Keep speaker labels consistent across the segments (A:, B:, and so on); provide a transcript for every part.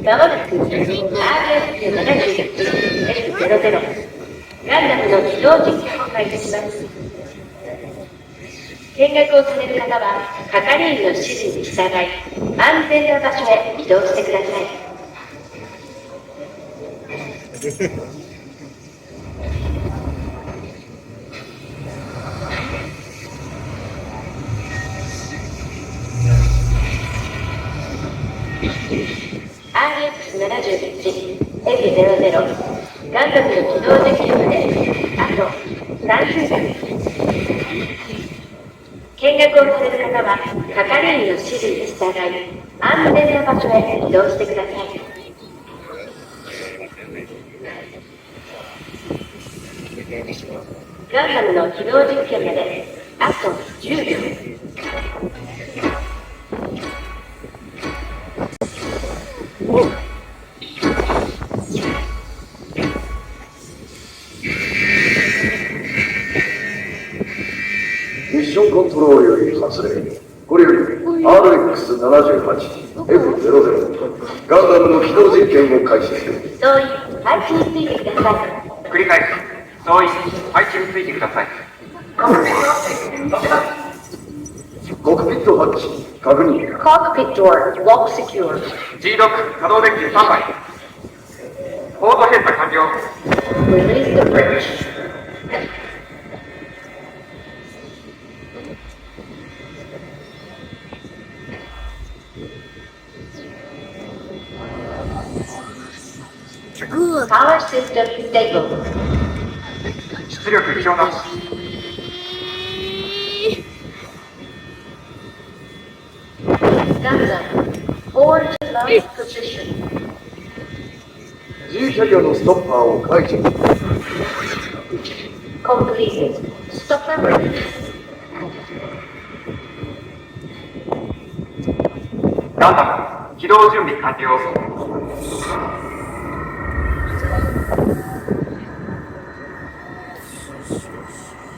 A: まもなく RS-71F00 ガンダムの起動実験を開始します。見学をされる方は係員の指示に従い安全な場所へ移動してください。RX-71F00 ガンダムの起動実験まであと3分間です。見学をされる方は係員の指示に従い安全な場所へ移動してください。ガンダムの起動実験まであと10秒。
B: ミッションコントロールより発令。これより RX-78F00 ガンダムの起動実験を開始する。
A: 総員、配置についてください。
C: 繰り返す。総員、配置についてください。
B: コックピットハッチ確認。
A: Cockpit door lock secure.
C: G ロック可動デッキスタンバイ。ポート閉鎖完了。
A: Release the bridge. Power system stable.
C: 出力異常なし。
A: Gundam, forward launch position.
B: G キャリアのストッパーを解除。
A: Completed. Stopper ready.
C: ガンダム、起動準備完了。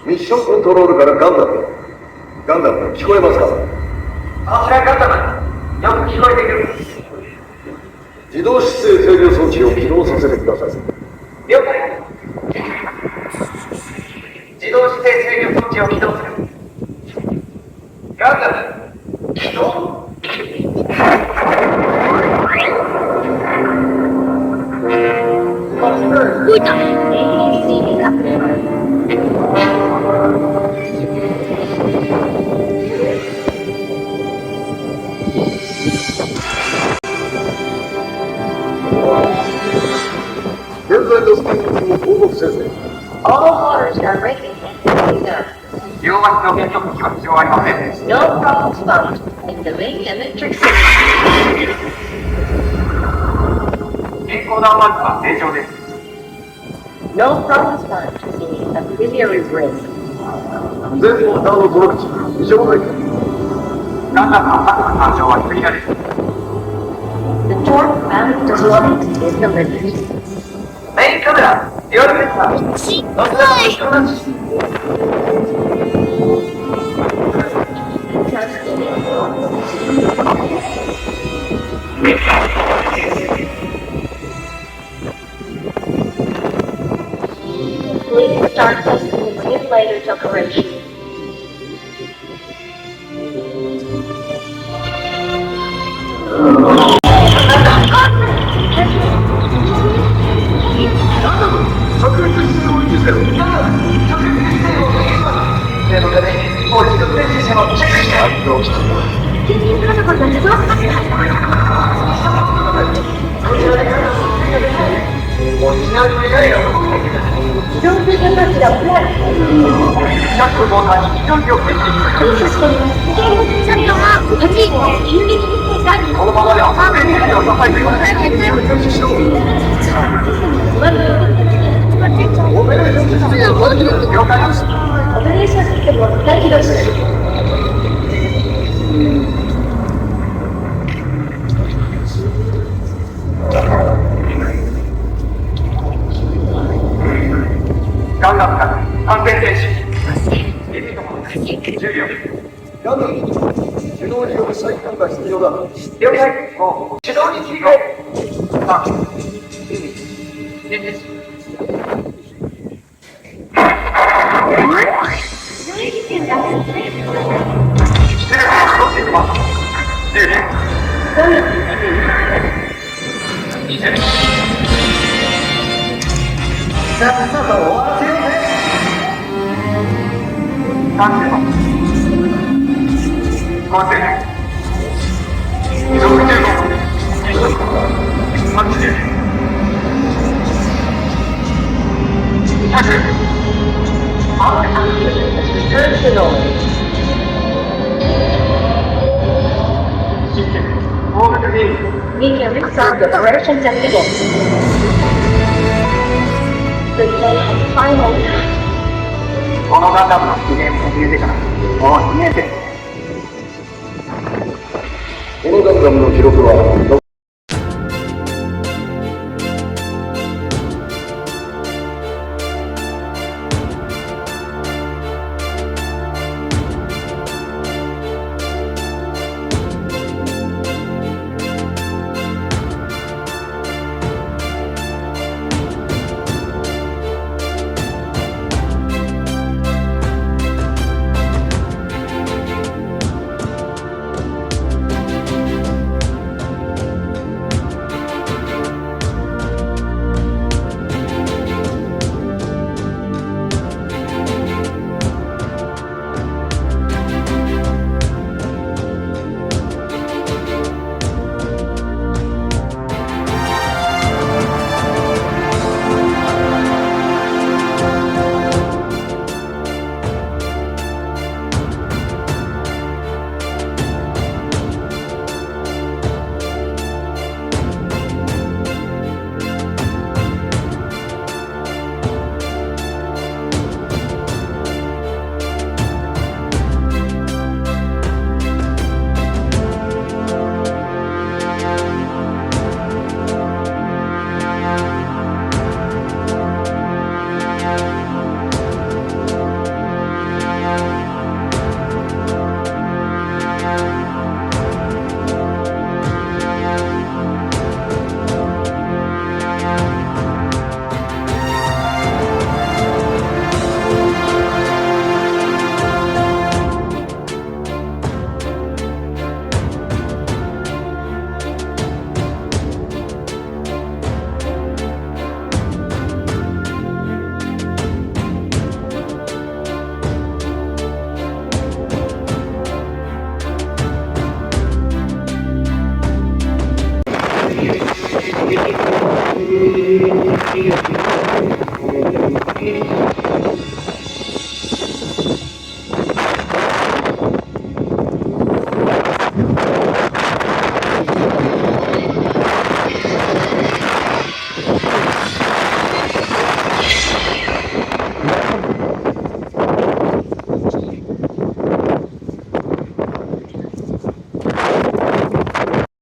B: ミッションコントロールからガンダム。ガンダム、聞こえますか？
C: こちらガンダム、よく聞こえてくる。
B: 自動姿勢制御装置を起動させてください。
C: 了解。自動姿勢制御装置を起動する。ガンダム、起動。
A: 動いた。AEC が。
B: 現在のスピードを報告せず。
A: All waters are regulated, sir.
C: 両脇の減速機は異常ありません。
A: No problems found in the main electric system.
C: エンコーダーパンツは正常です。
A: No problems found in the auxiliary bridge.
B: 前方ターンのトラクチ、異常ない。
C: ガンダムの各部参照はクリアです。
A: The torque bound deployment is limited.
C: メインカメラ、デュアルセンサー。
A: しっかり。Please start testing the simulators operation.
C: ガンダムから完全停止。10秒。
B: ガンダム、自動による再販が必要。要だ。
C: 了解。手動に切り替え。3、2、1。さっさと終わらせようぜ。30分。50年。65分。80。100。Return to normal. Order B.
A: Medium start operations and begin. The day has final time.
C: このガンダムの復元を見えてからもう見えてる。
B: このガンダムの記録は